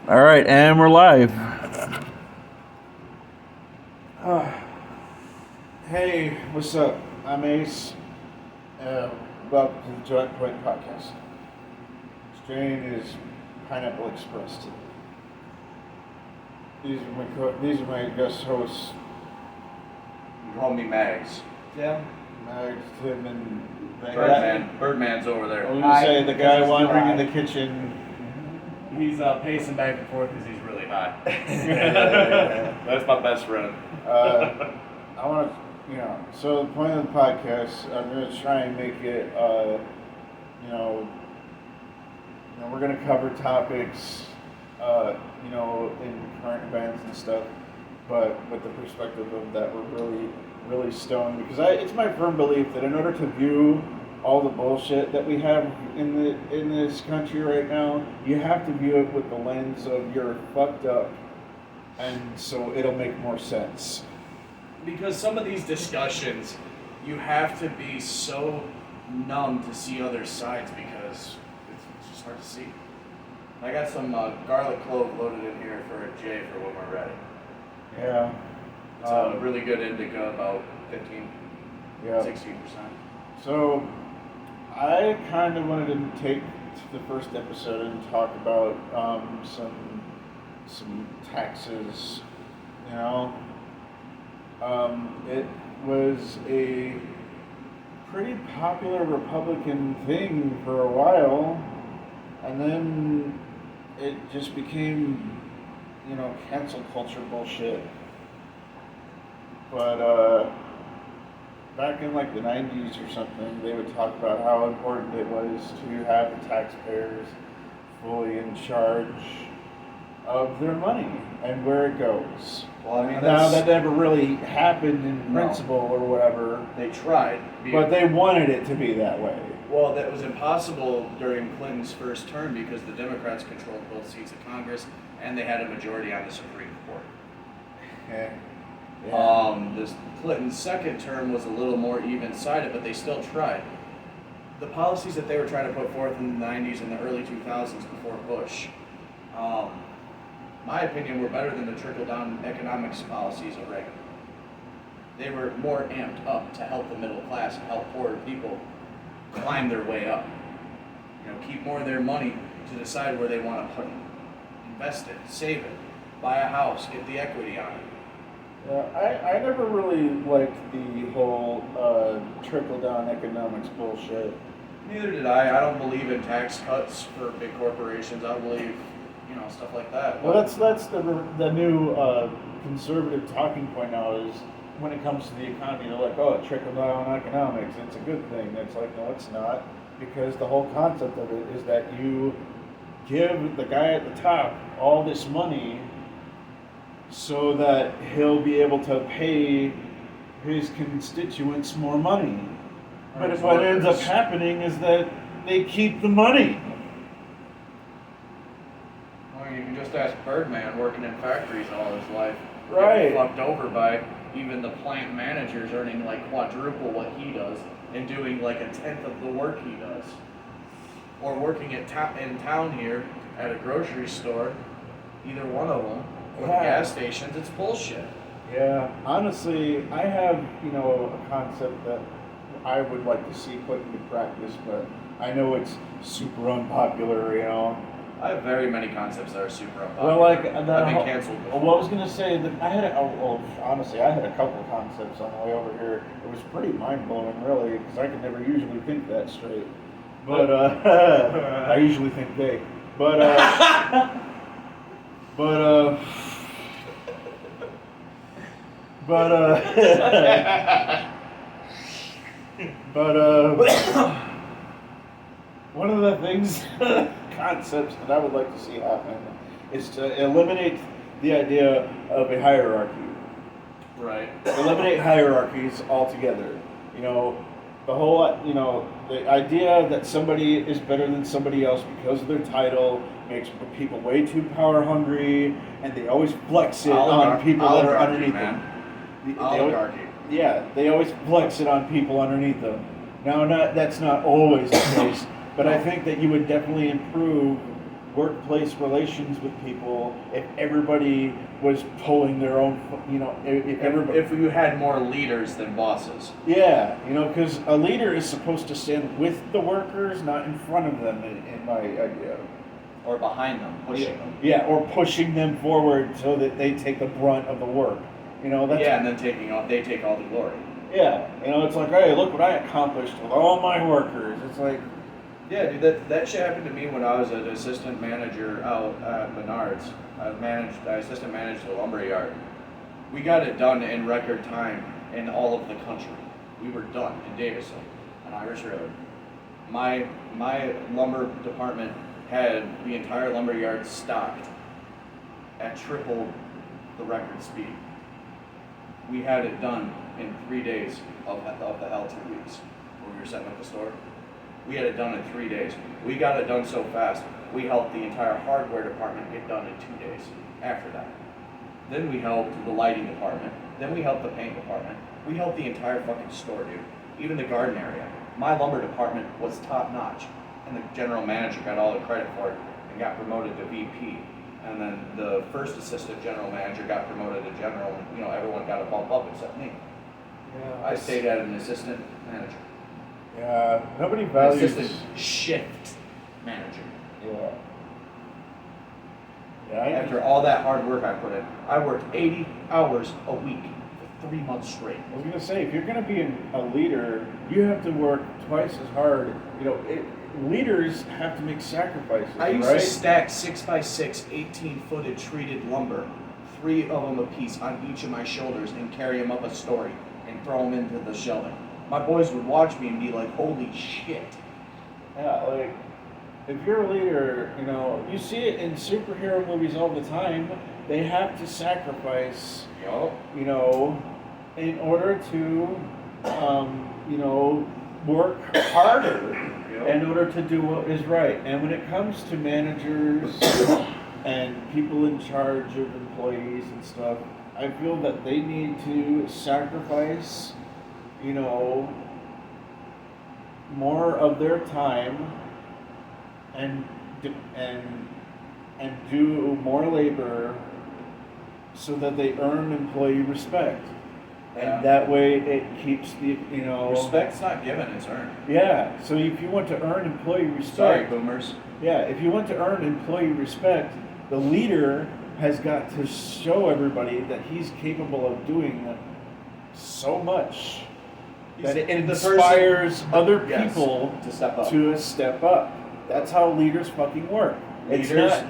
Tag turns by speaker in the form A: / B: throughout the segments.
A: All right, and we're live.
B: Hey, what's up? I'm Ace. Welcome to the Joint Point Podcast. Strain is Pineapple Express today. These are my guest hosts,
C: You call me Mags.
D: Yeah.
B: Mag, Tim, and
C: Birdman's over
B: I
C: there.
B: was gonna say the guy
D: This is
B: wandering in
D: July.
B: the kitchen.
D: He's pacing back and forth because he's really hot.
C: That's my best friend.
B: I want to, so the point of the podcast, I'm going to try and make it, we're going to cover topics, in current events and stuff, but with the perspective of that we're really, really stoned. Because it's my firm belief that in order to view all the bullshit that we have in this country right now, you have to view it with the lens of you're fucked up, and so it'll make more sense.
D: Because some of these discussions, you have to be so numb to see other sides because it's just hard to see. I got some garlic clove loaded in here for a J for when we're ready.
B: Yeah.
D: It's a really good indica, about 15,
B: Yeah.
D: 16%.
B: So, I kind of wanted to take the first episode and talk about some taxes. It was a pretty popular Republican thing for a while, and then it just became, cancel culture bullshit. But back in like the 90s or something, they would talk about how important it was to have the taxpayers fully in charge of their money and where it goes.
C: Well, I mean,
B: Now that never really happened in principle or whatever,
D: They tried.
B: but they wanted it to be that way.
D: Well, that was impossible during Clinton's first term because the Democrats controlled both seats of Congress and they had a majority on the Supreme Court. This Clinton's second term was a little more even-sided, but they still tried. The policies that they were trying to put forth in the 90s and the early 2000s before Bush, my opinion, were better than the trickle-down economics policies of Reagan. They were more amped up to help the middle class and help poorer people climb their way up. Keep more of their money to decide where they want to put it. Invest it, save it, buy a house, get the equity on it.
B: Yeah, I never really liked the whole trickle-down economics bullshit.
D: Neither did I. I don't believe in tax cuts for big corporations. I believe, stuff like that.
B: Well, that's the new conservative talking point now is when it comes to the economy, they're like, oh, trickle-down economics, it's a good thing. It's like, no, it's not, because the whole concept of it is that you give the guy at the top all this money so that he'll be able to pay his constituents more money. But
D: his
B: what ends up
D: workers.
B: happening is that they keep the money.
D: Well, you can just ask Birdman working in factories all his life.
B: Right.
D: Getting fucked over by even the plant managers earning like quadruple what he does and doing like a tenth of the work he does. Or working in town here at a grocery store, either one of them, or the
B: Yeah.
D: gas stations, it's bullshit.
B: Yeah, honestly, I have, a concept that I would like to see put into practice, but I know it's super unpopular.
D: I have very many concepts that are super unpopular.
B: Well, like
D: I've
B: that.
D: been canceled before.
B: Well, I was gonna say that I had, honestly, I had a couple of concepts on the way over here. It was pretty mind blowing, really, because I could never usually think that straight. But I usually think big. But but one of the things, concepts that I would like to see happen is to eliminate the idea of a hierarchy.
D: Right.
B: Eliminate hierarchies altogether. The whole, the idea that somebody is better than somebody else because of their title makes people way too power hungry, and they always flex it on people that are underneath them.
D: Oligarchy.
B: They always flex it on people underneath them. Now, that's not always the case, but I think that you would definitely improve workplace relations with people if everybody was pulling their own, if everybody.
D: If you had more leaders than bosses.
B: Yeah, because a leader is supposed to stand with the workers, not in front of them, in my idea.
D: Or behind them, pushing them.
B: Yeah, or pushing them forward so that they take the brunt of the work. That's
D: Yeah, and then they take all the glory.
B: yeah. It's like, hey, look what I accomplished with all my workers. It's like,
D: Yeah, dude, that shit happened to me when I was an assistant manager out at Menards. I assistant managed the lumber yard. We got it done in record time in all of the country. We were done in Davison on Irish Road. My lumber department had the entire lumber yard stocked at triple the record speed. We had it done in 3 days of the hell 2 weeks when we were setting up the store. We had it done in 3 days. We got it done so fast, we helped the entire hardware department get done in 2 days after that. Then we helped the lighting department. Then we helped the paint department. We helped the entire fucking store, dude. Even the garden area. My lumber department was top notch. And the general manager got all the credit for it and got promoted to VP. And then the first assistant general manager got promoted to general, and everyone got a bump up except me.
B: yeah,
D: I stayed at an assistant manager.
B: Yeah, nobody
D: An
B: values.
D: assistant shift manager.
B: Yeah. Yeah.
D: After all that hard work I put in, I worked 80 hours a week for 3 months straight.
B: I was gonna say, if you're gonna be a leader, you have to work twice as hard. Leaders have to make sacrifices.
D: I used
B: right?
D: to stack 6x6 18-footed treated lumber, 3 of them a piece on each of my shoulders, and carry them up a story and throw them into the shelving. My boys would watch me and be like, holy shit.
B: Yeah, like if you're a leader, you see it in superhero movies all the time. They have to sacrifice, in order to, work harder in order to do what is right. And when it comes to managers and people in charge of employees and stuff, I feel that they need to sacrifice, more of their time and do more labor so that they earn employee respect.
D: Yeah.
B: And that way it keeps the,
D: Respect's not given, it's earned.
B: Yeah, so if you want to earn employee
D: Sorry,
B: respect,
D: boomers.
B: yeah, if you want to earn employee respect, the leader has got to show everybody that he's capable of doing so much that it
D: The person-
B: inspires other
D: Yes,
B: people
D: to step up.
B: to step up. That's how leaders fucking work. It's not,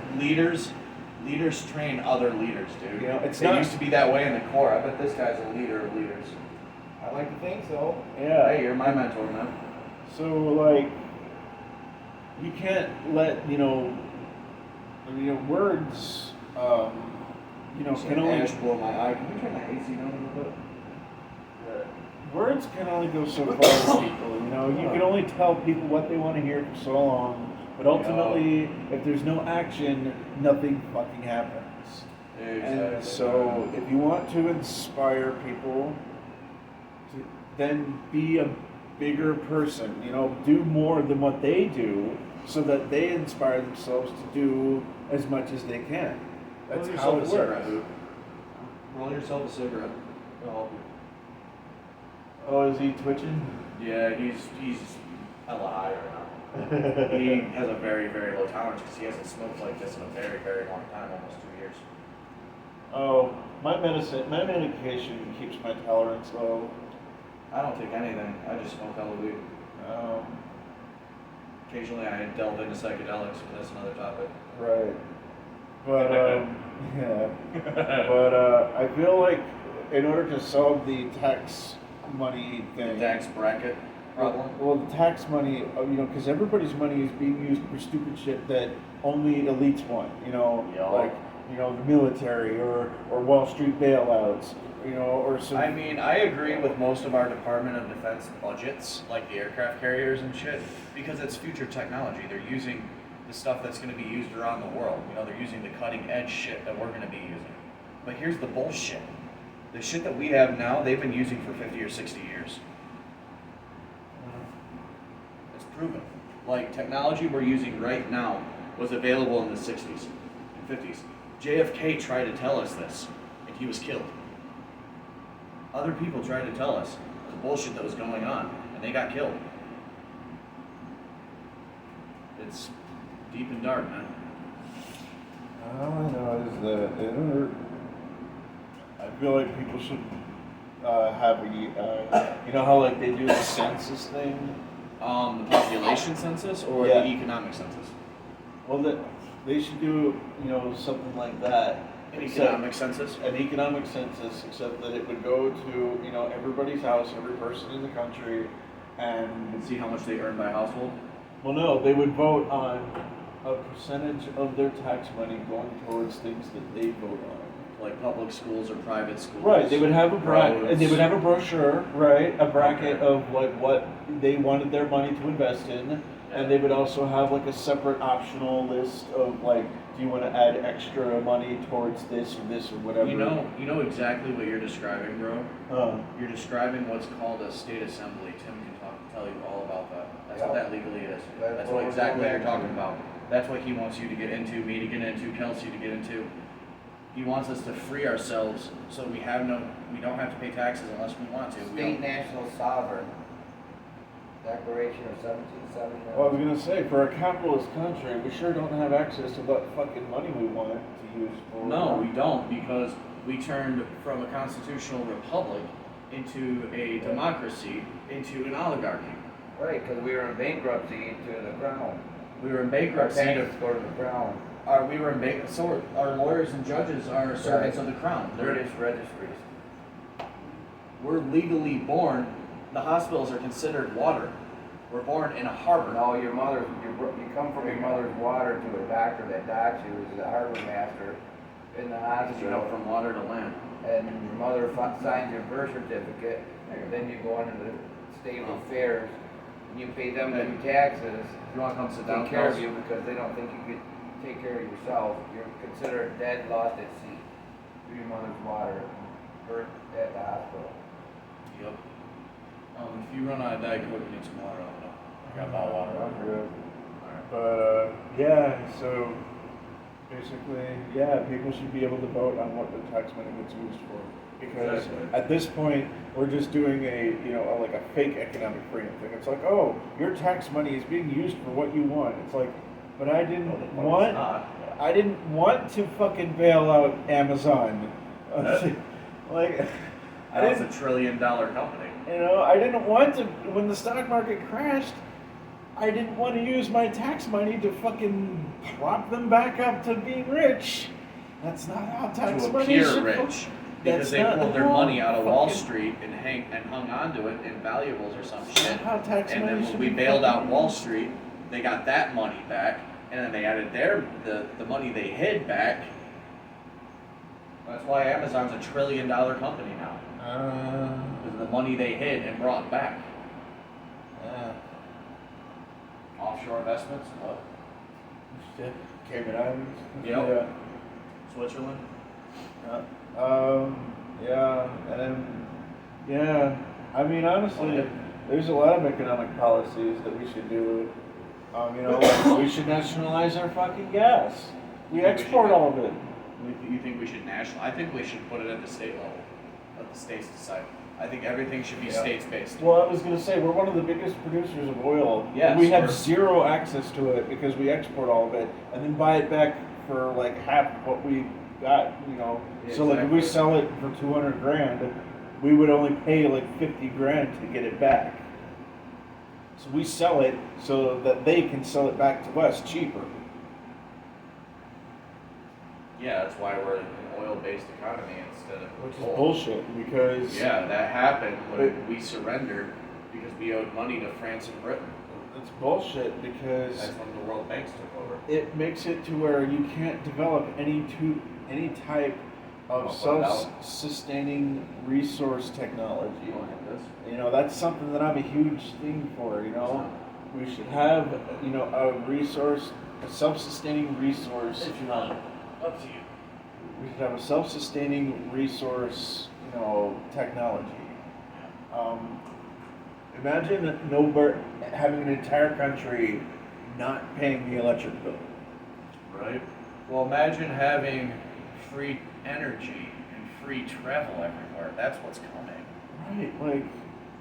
D: Leaders train other leaders, dude.
B: it's
D: They
B: not.
D: used to be that way in the Corps. I bet this guy's a leader of leaders.
B: I like to think so.
D: Hey,
B: Yeah.
D: you're my mentor, man.
B: So like, you can't let words, can only.
D: Ash blow my eye. Can you turn the AC down a little bit?
B: Words can only go so far with people, You can only tell people what they want to hear for so long, but ultimately, if there's no action, nothing fucking happens. And so, if you want to inspire people, then be a bigger person, do more than what they do, so that they inspire themselves to do as much as they can. That's
D: Roll
B: how
D: yourself
B: it
D: a cigarette,
B: works.
D: dude. Roll yourself a cigarette. It'll help you.
B: Oh, is he twitching?
D: Yeah, he's hella high right now. He has a very, very low tolerance because he hasn't smoked like this in a very, very long time, almost 2 years.
B: Oh, my medication keeps my tolerance low.
D: I don't take anything. I just smoke hella weed. Occasionally I delve into psychedelics, but that's another topic.
B: Right. But yeah. But I feel like in order to solve the tax money thing,
D: Tax bracket problem.
B: well, the tax money, because everybody's money is being used for stupid shit that only elites want.
D: Yeah.
B: Like the military or Wall Street bailouts. Or some.
D: I mean, I agree with most of our Department of Defense budgets, like the aircraft carriers and shit, because it's future technology. They're using the stuff that's going to be used around the world. They're using the cutting edge shit that we're going to be using. But here's the bullshit. The shit that we have now, they've been using for 50 or 60 years. It's proven. Like, technology we're using right now was available in the 60s and 50s. JFK tried to tell us this, and he was killed. Other people tried to tell us the bullshit that was going on, and they got killed. It's deep and dark, man.
B: All I know is that I feel like people should have a, you know how like they do the census thing?
D: The population census or
B: Yeah.
D: the economic census?
B: Well, they should do, you know, something like that.
D: An
B: Except-
D: economic census?
B: An economic census, except that it would go to, you know, everybody's house, every person in the country, and,
D: And see how much they earn by household?
B: well, no, they would vote on a percentage of their tax money going towards things that they vote on.
D: Like public schools or private schools?
B: Right, they would have a
D: roads.
B: they would have a brochure, right, a bracket
D: Okay.
B: of what they wanted their money to invest in, and they would also have like a separate optional list of like, do you want to add extra money towards this or whatever.
D: You know exactly what you're describing, bro?
B: Uh,
D: You're describing what's called a state assembly. Tim can tell you all about that. That's what that legally is. That's what exactly what you're talking about. That's what he wants you to get into, me to get into, Kelsey to get into. He wants us to free ourselves so we don't have to pay taxes unless we want to. We
A: State
D: don't,
A: national sovereign. Declaration of 1779.
B: well, I was gonna say, for a capitalist country, we sure don't have access to what fucking money we want to use for.
D: no, we don't, because we turned from a constitutional republic into a democracy, into an oligarchy.
A: Right, because we were in bankruptcy to the crown.
D: We were in
A: Our
D: bankruptcy.
A: taxes go to the crown.
D: We were in bankruptcy. So our lawyers and judges are servants of the crown.
A: British registries.
D: We're legally born. The hospitals are considered water. We're born in a harbor.
A: No, you come from your mother's water to a doctor that docks you, who's a harbor master in the
D: Because you
A: hospital.
D: go from water to land.
A: And your mother signs your birth certificate, and then you go into the state affairs, and you pay them your taxes,
D: You want to come sit
A: to
D: down?
A: take care of
D: Kels?
A: you because they don't think you could take care of yourself. You're considered dead, lost at sea through your mother's water, birth at the hospital.
D: Yep. If you run out of Diet Coke and need some water, I'll know. I got bottled water.
B: I'm good. But yeah, so basically, yeah, people should be able to vote on what the tax money gets used for. Because
D: Exactly.
B: at this point, we're just doing like a fake economic freedom thing. It's like, oh, your tax money is being used for what you want. It's like, but I didn't
D: Well, it's
B: want.
D: not.
B: I didn't want to fucking bail out Amazon. Like, I
D: That's
B: didn't.
D: $1 trillion company.
B: You know, I didn't want to, when the stock market crashed, I didn't want to use my tax money to fucking prop them back up to being rich. That's not how tax
D: To
B: money
D: appear
B: should
D: rich.
B: That's
D: Because they
B: not
D: pulled their
B: how
D: money out of Wall
B: fucking-
D: Street and hung onto it in valuables or some
B: That's
D: shit.
B: not how tax
D: And
B: money
D: then
B: should
D: when we
B: be
D: bailed out
B: fucking-
D: Wall Street, they got that money back, and then they added the money they hid back. That's why Amazon's $1 trillion company now. Because of the money they hid and brought back. Offshore investments, what?
B: Shit. Cayman Islands.
D: Yep. Switzerland.
B: Yeah, and then, yeah, I mean, honestly,
D: Okay.
B: there's a lot of economic policies that we should do. Like we should nationalize our fucking gas. We export all of it.
D: You think we should national? I think we should put it at the state level. Let the states decide. I think everything should be
A: Yeah.
D: states-based.
B: Well, I was gonna say, we're one of the biggest producers of oil.
D: Yes,
B: We have
D: we're-
B: zero access to it because we export all of it and then buy it back for like half of what we got, you know. So like if we
D: Exactly.
B: sell it for 200 grand, we would only pay like 50 grand to get it back. So we sell it so that they can sell it back to us cheaper.
D: Yeah, that's why we're an oil-based economy instead of
B: Which is
D: coal.
B: bullshit because
D: Yeah, that happened when we surrendered because we owed money to France and Britain.
B: it's bullshit because
D: That's when the world banks took over.
B: it makes it to where you can't develop any type of
D: I'll find out.
B: self-sustaining resource technology.
D: You want to hit this?
B: You know, that's something that I'm a huge thing for, you know. We should have, you know, a self-sustaining resource.
D: If you want. Up to you.
B: We should have a self-sustaining resource, you know, technology. Imagine having an entire country not paying the electric bill.
D: Right? Well, imagine having free energy and free travel everywhere. That's what's coming.
B: Right, like,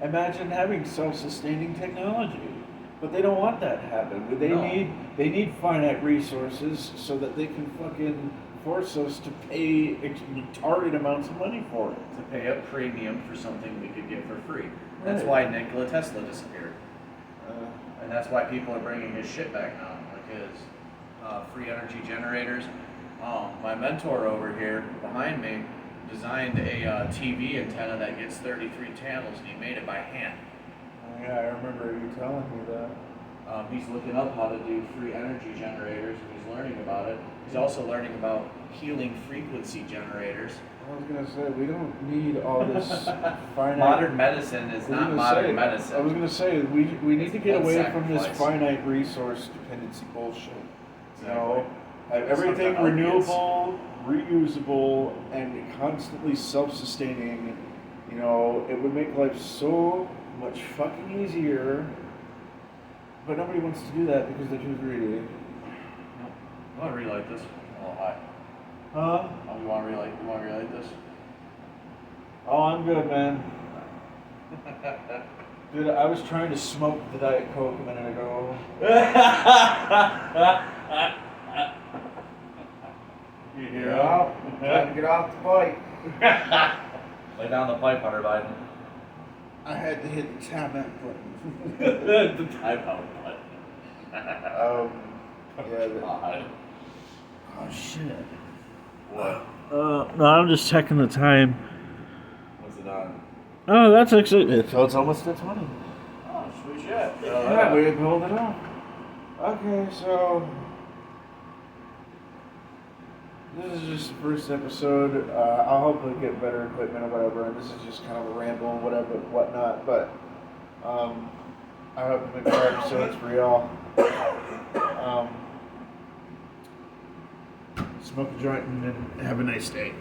B: imagine having self-sustaining technology, but they don't want that to happen. They
D: No.
B: need finite resources so that they can fucking force us to pay retarded amounts of money for it.
D: To pay a premium for something we could get for free. That's
B: Right.
D: why Nikola Tesla disappeared. And that's why people are bringing his shit back now, like his free energy generators. My mentor over here behind me designed a TV antenna that gets 33 channels, and he made it by hand.
B: Oh, yeah, I remember you telling me that.
D: He's looking up how to do free energy generators, and he's learning about it. He's also learning about healing frequency generators.
B: I was gonna say we don't need all this finite.
C: Modern medicine is
B: I was
C: not
B: gonna
C: modern
B: say-
C: medicine.
B: I was gonna say we need to get
C: blood
B: away from this
C: sacrifice.
B: finite resource dependency bullshit. You know,
D: Exactly.
B: everything
D: Something obvious.
B: renewable, reusable, and constantly self-sustaining. You know, it would make life so much fucking easier. But nobody wants to do that because they're too greedy.
D: You want to relight this? Oh, hi.
B: Huh?
D: Oh, you want to relight this?
B: Oh, I'm good, man. Dude, I was trying to smoke the Diet Coke a minute ago. You hear
A: Yeah, time to get off the bike.
C: Lay down the pipe, Hunter Biden.
B: I had to hit the timeout button.
C: The timeout button.
B: Yeah.
C: God.
B: Oh shit.
C: What?
B: No, I'm just checking the time.
C: What's it on?
B: Oh, that's actually it's almost at 20.
D: Oh, sweet shit.
B: Yeah, we pulled it off. Okay, so this is just the first episode. I'll hopefully get better equipment or whatever, and this is just kind of a ramble and whatnot. But I hope to make more episodes for y'all. Smoke a joint and then have a nice day.